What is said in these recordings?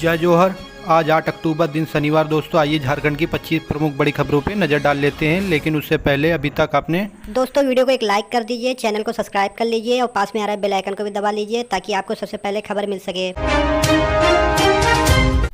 जय जोहर। आज 8 अक्टूबर दिन शनिवार। दोस्तों आइए झारखंड की 25 प्रमुख बड़ी खबरों पे नज़र डाल लेते हैं, लेकिन उससे पहले अभी तक आपने दोस्तों वीडियो को एक लाइक कर दीजिए, चैनल को सब्सक्राइब कर लीजिए और पास में आ रहा बेल आइकन को भी दबा लीजिए ताकि आपको सबसे पहले खबर मिल सके।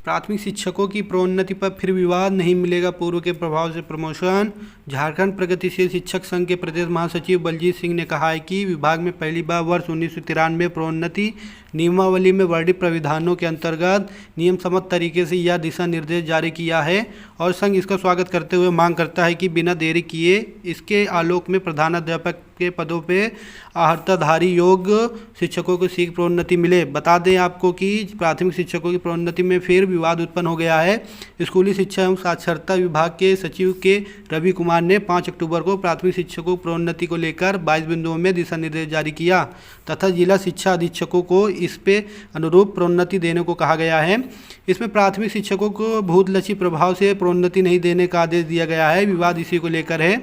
प्राथमिक शिक्षकों की प्रोन्नति पर फिर विवाद, नहीं मिलेगा पूर्व के प्रभाव से प्रमोशन। झारखंड प्रगतिशील शिक्षक संघ के प्रदेश महासचिव बलजीत सिंह ने कहा है कि विभाग में पहली बार वर्ष 1993 प्रोन्नति नियमावली में वर्णित प्राविधानों के अंतर्गत नियम सम्मत तरीके से यह दिशा निर्देश जारी किया है और संघ इसका स्वागत करते हुए मांग करता है कि बिना देरी किए इसके आलोक में प्रधानाध्यापक के पदों पे अर्हताधारी योग्य शिक्षकों को शीघ्र प्रोन्नति मिले। बता दें आपको कि प्राथमिक शिक्षकों की प्रोन्नति में फिर विवाद उत्पन्न हो गया है। स्कूली शिक्षा एवं साक्षरता विभाग के सचिव के रवि कुमार ने 5 अक्टूबर को प्राथमिक शिक्षकों की प्रोन्नति को लेकर 22 बिंदुओं में दिशा निर्देश जारी किया तथा जिला शिक्षा अधीक्षकों को इस पे अनुरूप प्रोन्नति देने को कहा गया है। इसमें प्राथमिक शिक्षकों को भूतलक्षी प्रभाव से प्रोन्नति नहीं देने का आदेश दिया गया है। विवाद इसी को लेकर है।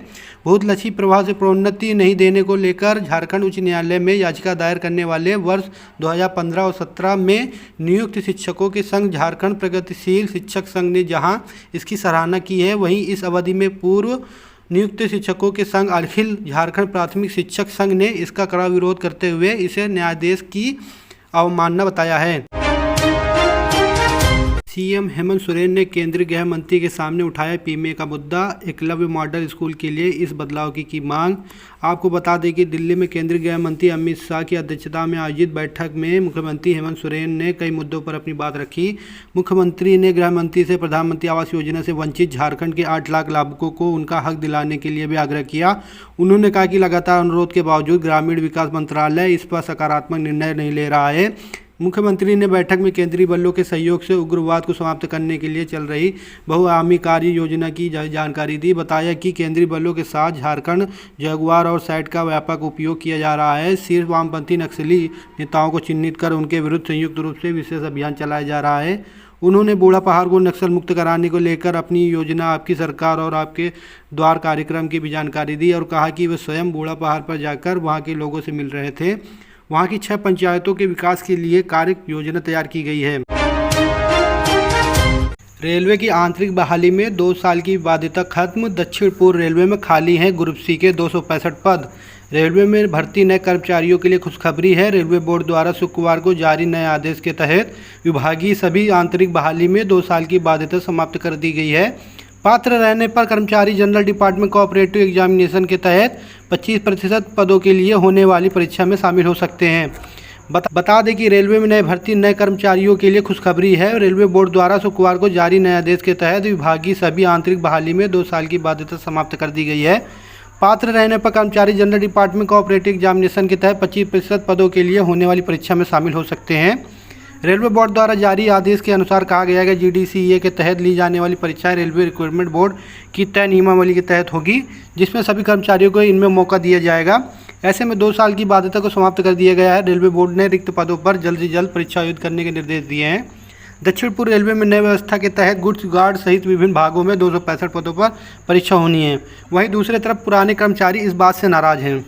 भूतलक्षी प्रभाव से प्रोन्नति नहीं देने को लेकर झारखंड उच्च न्यायालय में याचिका दायर करने वाले वर्ष 2015 और 17 में नियुक्त शिक्षकों के संघ झारखंड प्रगतिशील शिक्षक संघ ने जहां इसकी सराहना की है, वहीं इस अवधि में पूर्व नियुक्त शिक्षकों के संघ अखिल झारखंड प्राथमिक शिक्षक संघ ने इसका कड़ा विरोध करते हुए इसे न्यायाधीश की अवमानना बताया है। सीएम हेमंत सोरेन ने केंद्रीय गृह मंत्री के सामने उठाया पीएमए का मुद्दा, एकलव्य मॉडल स्कूल के लिए इस बदलाव की मांग। आपको बता दें कि दिल्ली में केंद्रीय गृह मंत्री अमित शाह की अध्यक्षता में आयोजित बैठक में मुख्यमंत्री हेमंत सोरेन ने कई मुद्दों पर अपनी बात रखी। मुख्यमंत्री ने गृह मंत्री से प्रधानमंत्री आवास योजना से वंचित झारखंड के 8 लाख लाभुकों को उनका हक दिलाने के लिए भी आग्रह किया। उन्होंने कहा कि लगातार अनुरोध के बावजूद ग्रामीण विकास मंत्रालय इस पर सकारात्मक निर्णय नहीं ले रहा है। मुख्यमंत्री ने बैठक में केंद्रीय बलों के सहयोग से उग्रवाद को समाप्त करने के लिए चल रही बहुआयामी कार्य योजना की जानकारी दी। बताया कि केंद्रीय बलों के साथ झारखंड जगुआर और सैट का व्यापक उपयोग किया जा रहा है। सिर्फ वामपंथी नक्सली नेताओं को चिन्हित कर उनके विरुद्ध संयुक्त रूप से विशेष अभियान चलाया जा रहा है। उन्होंने बूढ़ा पहाड़ को नक्सल मुक्त कराने को लेकर अपनी योजना आपकी सरकार और आपके द्वार कार्यक्रम की भी जानकारी दी और कहा कि वे स्वयं बूढ़ा पहाड़ पर जाकर वहाँ के लोगों से मिल रहे थे। वहां की 6 पंचायतों के विकास के लिए कार्य योजना तैयार की गई है। रेलवे की आंतरिक बहाली में 2 साल की बाध्यता खत्म। दक्षिण पूर्व रेलवे में खाली हैं ग्रुप सी के 265 पद। रेलवे में भर्ती नए कर्मचारियों के लिए खुशखबरी है। रेलवे बोर्ड द्वारा शुक्रवार को जारी नए आदेश के तहत विभागीय सभी आंतरिक बहाली में 2 साल की बाध्यता समाप्त कर दी गई है। पात्र रहने पर कर्मचारी जनरल डिपार्टमेंट कोऑपरेटिव एग्जामिनेशन के तहत 25% पदों के लिए होने वाली परीक्षा में शामिल हो सकते हैं। बता दें कि रेलवे में नए भर्ती नए कर्मचारियों के लिए खुशखबरी है। रेलवे बोर्ड द्वारा शुक्रवार को जारी नए आदेश के तहत विभागीय सभी आंतरिक बहाली में 2 साल की बाध्यता समाप्त कर दी गई है। पात्र रहने पर कर्मचारी जनरल डिपार्टमेंट कोऑपरेटिव एग्जामिनेशन के तहत 25% पदों के लिए होने वाली परीक्षा में शामिल हो सकते हैं। रेलवे बोर्ड द्वारा जारी आदेश के अनुसार कहा गया है कि जीडीसीए के तहत ली जाने वाली परीक्षाएं रेलवे रिक्रूटमेंट बोर्ड की तय नियमावली के तहत होगी, जिसमें सभी कर्मचारियों को इनमें मौका दिया जाएगा। ऐसे में 2 साल की बाध्यता को समाप्त कर दिया गया है। रेलवे बोर्ड ने रिक्त पदों पर जल्द से जल्द परीक्षा आयोजित करने के निर्देश दिए हैं। दक्षिण पूर्व रेलवे में नई व्यवस्था के तहत गुड्स गार्ड सहित विभिन्न भागों में 265 पदों पर परीक्षा होनी है। वहीं दूसरी तरफ पुराने कर्मचारी इस बात से नाराज हैं।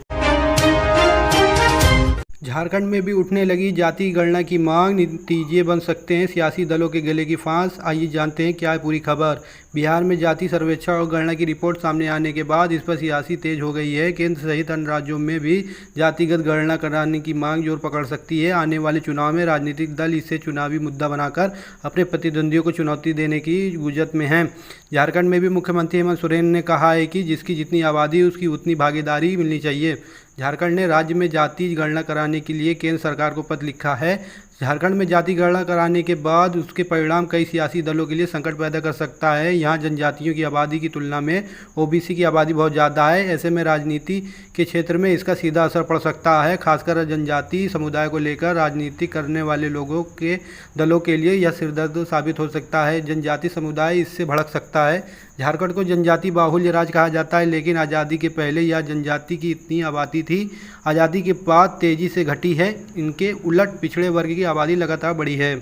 झारखंड में भी उठने लगी जाति गणना की मांग, नतीजे बन सकते हैं सियासी दलों के गले की फांस। आइए जानते हैं क्या है पूरी खबर। बिहार में जाति सर्वेक्षण और गणना की रिपोर्ट सामने आने के बाद इस पर सियासी तेज हो गई है। केंद्र सहित अन्य राज्यों में भी जातिगत गणना कराने की मांग जोर पकड़ सकती है। आने वाले चुनाव में राजनीतिक दल इसे चुनावी मुद्दा बनाकर अपने प्रतिद्वंदियों को चुनौती देने की गुजत में हैं। झारखंड में भी मुख्यमंत्री हेमंत सोरेन ने कहा है कि जिसकी जितनी आबादी उसकी उतनी भागीदारी मिलनी चाहिए। झारखंड ने राज्य में जाति गणना कराने के लिए केंद्र सरकार को पत्र लिखा है। झारखंड में जाति गणना कराने के बाद उसके परिणाम कई सियासी दलों के लिए संकट पैदा कर सकता है। यहाँ जनजातियों की आबादी की तुलना में ओबीसी की आबादी बहुत ज़्यादा है। ऐसे में राजनीति के क्षेत्र में इसका सीधा असर पड़ सकता है। खासकर जनजाति समुदाय को लेकर राजनीति करने वाले लोगों के दलों के लिए यह सिरदर्द साबित हो सकता है। जनजाति समुदाय इससे भड़क सकता है। झारखंड को जनजाति बाहुल्य राज्य कहा जाता है, लेकिन आज़ादी के पहले यह जनजाति की इतनी आबादी थी। आज़ादी के बाद तेज़ी से घटी है। इनके उलट पिछड़े वर्ग की आबादी लगातार बढ़ी है।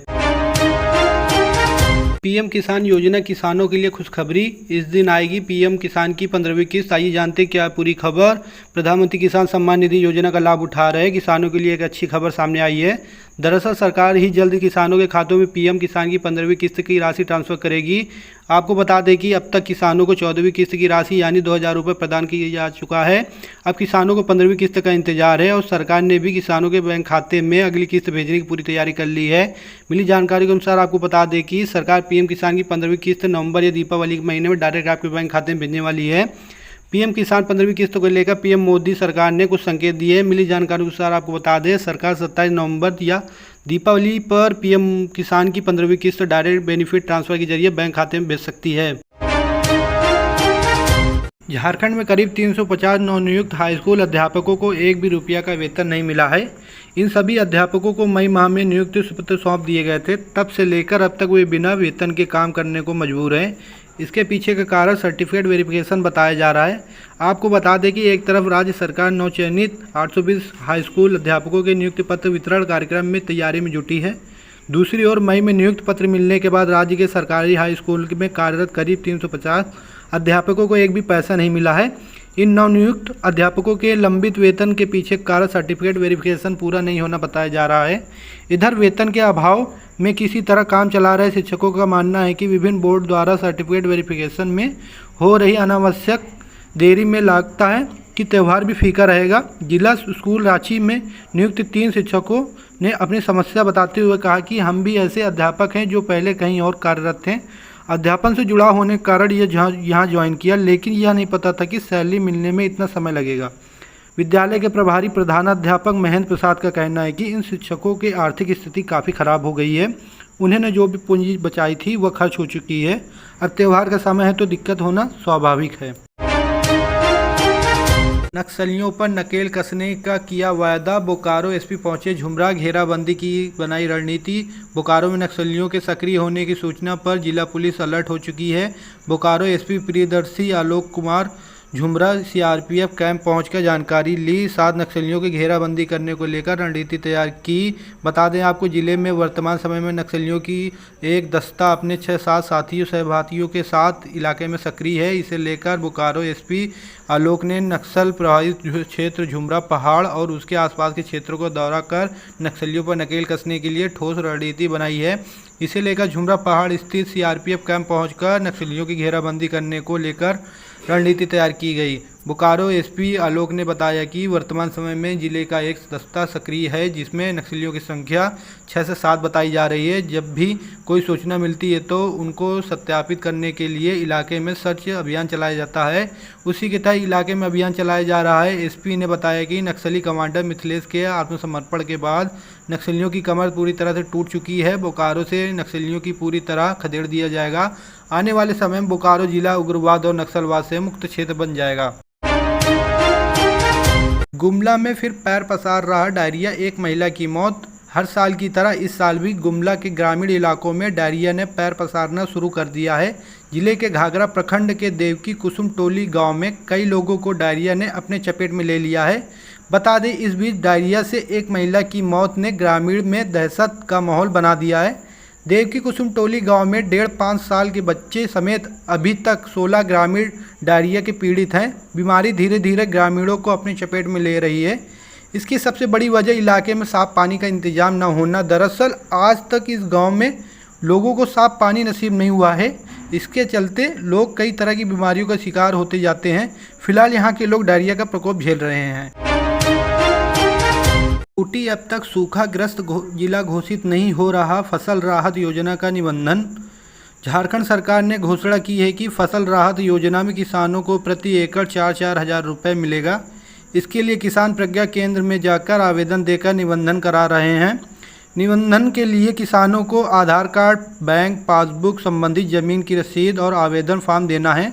पीएम किसान योजना किसानों के लिए खुशखबरी। इस दिन आएगी पीएम किसान की 15वीं किस्त। आइए जानते क्या पूरी खबर। प्रधानमंत्री किसान सम्मान निधि योजना का लाभ उठा रहे किसानों के लिए एक अच्छी खबर सामने आई है। दरअसल सरकार ही जल्द किसानों के खातों में पीएम किसान की 15वीं किस्त की राशि ट्रांसफर करेगी। आपको बता दें कि अब तक किसानों को 14वीं किस्त की राशि यानी 2,000 रुपये प्रदान किया जा चुका है। अब किसानों को 15वीं किस्त का इंतजार है और सरकार ने भी किसानों के बैंक खाते में अगली किस्त भेजने की पूरी तैयारी कर ली है। मिली जानकारी के अनुसार आपको बता दें कि सरकार पीएम किसान की 15वीं किस्त नवंबर या दीपावली के महीने में डायरेक्ट आपके बैंक खाते में भेजने वाली है। पीएम किसान 15वीं किस्त को लेकर पीएम मोदी सरकार ने कुछ संकेत दिए। मिली जानकारी के अनुसार आपको बता दें सरकार 27 नवंबर या दीपावली पर पीएम किसान की 15वीं किस्त डायरेक्ट बेनिफिट ट्रांसफर के जरिए बैंक खाते में भेज सकती है। झारखंड में करीब 350 नवनियुक्त हाईस्कूल अध्यापकों को एक भी रुपया का वेतन नहीं मिला है। इन सभी अध्यापकों को मई माह में नियुक्ति पत्र सौंप दिए गए थे। तब से लेकर अब तक वे बिना वेतन के काम करने को मजबूर हैं। इसके पीछे का कारण सर्टिफिकेट वेरिफिकेशन बताया जा रहा है। आपको बता दें कि एक तरफ राज्य सरकार नवचयनित 820 हाईस्कूल अध्यापकों के नियुक्ति पत्र वितरण कार्यक्रम में तैयारी में जुटी है। दूसरी ओर मई में नियुक्ति पत्र मिलने के बाद राज्य के सरकारी हाई स्कूल में कार्यरत करीब 350 अध्यापकों को एक भी पैसा नहीं मिला है। इन नवनियुक्त अध्यापकों के लंबित वेतन के पीछे कारण सर्टिफिकेट वेरिफिकेशन पूरा नहीं होना बताया जा रहा है। इधर वेतन के अभाव में किसी तरह काम चला रहे शिक्षकों का मानना है कि विभिन्न बोर्ड द्वारा सर्टिफिकेट वेरिफिकेशन में हो रही अनावश्यक देरी में लगता है कि त्यौहार भी फीका रहेगा। जिला स्कूल रांची में नियुक्त 3 शिक्षकों ने अपनी समस्या बताते हुए कहा कि हम भी ऐसे अध्यापक हैं जो पहले कहीं और कार्यरत थे। अध्यापन से जुड़ा होने के कारण यहाँ ज्वाइन किया, लेकिन यह नहीं पता था कि सैलरी मिलने में इतना समय लगेगा। विद्यालय के प्रभारी प्रधानाध्यापक महेंद्र प्रसाद का कहना है कि इन शिक्षकों की आर्थिक स्थिति काफ़ी खराब हो गई है। उन्होंने जो भी पूंजी बचाई थी वह खर्च हो चुकी है। अब त्यौहार का समय है तो दिक्कत होना स्वाभाविक है। नक्सलियों पर नकेल कसने का किया वायदा, बोकारो एसपी पहुंचे झुमरा, घेराबंदी की बनाई रणनीति। बोकारो में नक्सलियों के सक्रिय होने की सूचना पर जिला पुलिस अलर्ट हो चुकी है। Bokaro SP Priyadarshi Alok Kumar Jhumra CRPF camp पहुंचकर जानकारी ली। 7 नक्सलियों की घेराबंदी करने को लेकर रणनीति तैयार की। बता दें आपको जिले में वर्तमान समय में नक्सलियों की एक दस्ता अपने 6-7 साथियों सहभागियों के साथ इलाके में सक्रिय है। इसे लेकर बोकारो एसपी आलोक ने नक्सल प्रभावित क्षेत्र झुमरा पहाड़ और उसके आसपास के क्षेत्रों को दौरा कर नक्सलियों पर नकेल कसने के लिए ठोस रणनीति बनाई है। इसे लेकर झुमरा पहाड़ स्थित सीआरपीएफ कैंप पहुंचकर नक्सलियों की घेराबंदी करने को लेकर रणनीति तैयार की गई। बोकारो एसपी आलोक ने बताया कि वर्तमान समय में जिले का एक दस्ता सक्रिय है जिसमें नक्सलियों की संख्या 6 से 7 बताई जा रही है। जब भी कोई सूचना मिलती है तो उनको सत्यापित करने के लिए इलाके में सर्च अभियान चलाया जाता है। उसी के तहत इलाके में अभियान चलाया जा रहा है। एसपी ने बताया कि नक्सली कमांडर मिथिलेश के आत्मसमर्पण के बाद नक्सलियों की कमर पूरी तरह से टूट चुकी है। बोकारो से नक्सलियों की पूरी तरह खदेड़ दिया जाएगा। आने वाले समय में बोकारो जिला उग्रवाद और नक्सलवाद से मुक्त क्षेत्र बन जाएगा। गुमला में फिर पैर पसार रहा डायरिया, एक महिला की मौत। हर साल की तरह इस साल भी गुमला के ग्रामीण इलाकों में डायरिया ने पैर पसारना शुरू कर दिया है। जिले के घाघरा प्रखंड के देवकी कुसुम टोली गांव में कई लोगों को डायरिया ने अपने चपेट में ले लिया है। बता दें इस बीच डायरिया से एक महिला की मौत ने ग्रामीण में दहशत का माहौल बना दिया है। देवकी कुसुम टोली गांव में 1.5 साल के बच्चे समेत अभी तक 16 ग्रामीण डायरिया के पीड़ित हैं। बीमारी धीरे धीरे ग्रामीणों को अपनी चपेट में ले रही है। इसकी सबसे बड़ी वजह इलाके में साफ पानी का इंतजाम न होना। दरअसल आज तक इस गांव में लोगों को साफ पानी नसीब नहीं हुआ है। इसके चलते लोग कई तरह की बीमारियों का शिकार होते जाते हैं। फिलहाल यहाँ के लोग डायरिया का प्रकोप झेल रहे हैं। ऊटी अब तक सूखाग्रस्त जिला घोषित नहीं हो रहा, फसल राहत योजना का निबंधन। झारखंड सरकार ने घोषणा की है कि फसल राहत योजना में किसानों को प्रति एकड़ 4-4 हज़ार रुपये मिलेगा। इसके लिए किसान प्रज्ञा केंद्र में जाकर आवेदन देकर निबंधन करा रहे हैं। निबंधन के लिए किसानों को आधार कार्ड, बैंक पासबुक, संबंधित ज़मीन की रसीद और आवेदन फॉर्म देना है,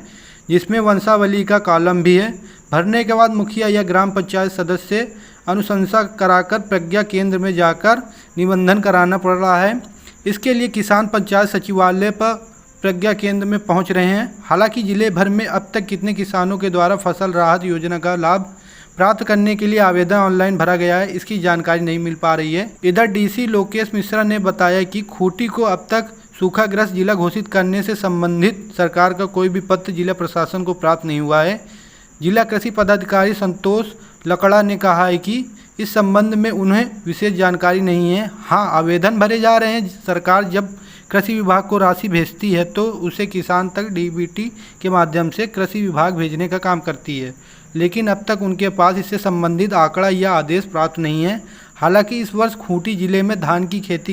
जिसमें वंशावली का कॉलम भी है। भरने के बाद मुखिया या ग्राम पंचायत सदस्य अनुशंसा कराकर प्रज्ञा केंद्र में जाकर निबंधन कराना पड़ रहा है। इसके लिए किसान पंचायत सचिवालय पर प्रज्ञा केंद्र में पहुंच रहे हैं। हालांकि जिले भर में अब तक कितने किसानों के द्वारा फसल राहत योजना का लाभ प्राप्त करने के लिए आवेदन ऑनलाइन भरा गया है, इसकी जानकारी नहीं मिल पा रही है। इधर डीसी लोकेश मिश्रा ने बताया कि खूंटी को अब तक सूखाग्रस्त जिला घोषित करने से संबंधित सरकार का कोई भी पत्र जिला प्रशासन को प्राप्त नहीं हुआ है। जिला कृषि पदाधिकारी संतोष लकड़ा ने कहा है कि इस संबंध में उन्हें विशेष जानकारी नहीं है। हाँ, आवेदन भरे जा रहे हैं। सरकार जब कृषि विभाग को राशि भेजती है तो उसे किसान तक डीबीटी के माध्यम से कृषि विभाग भेजने का काम करती है, लेकिन अब तक उनके पास इससे संबंधित आंकड़ा या आदेश प्राप्त नहीं है। हालांकि इस वर्ष खूंटी जिले में धान की खेती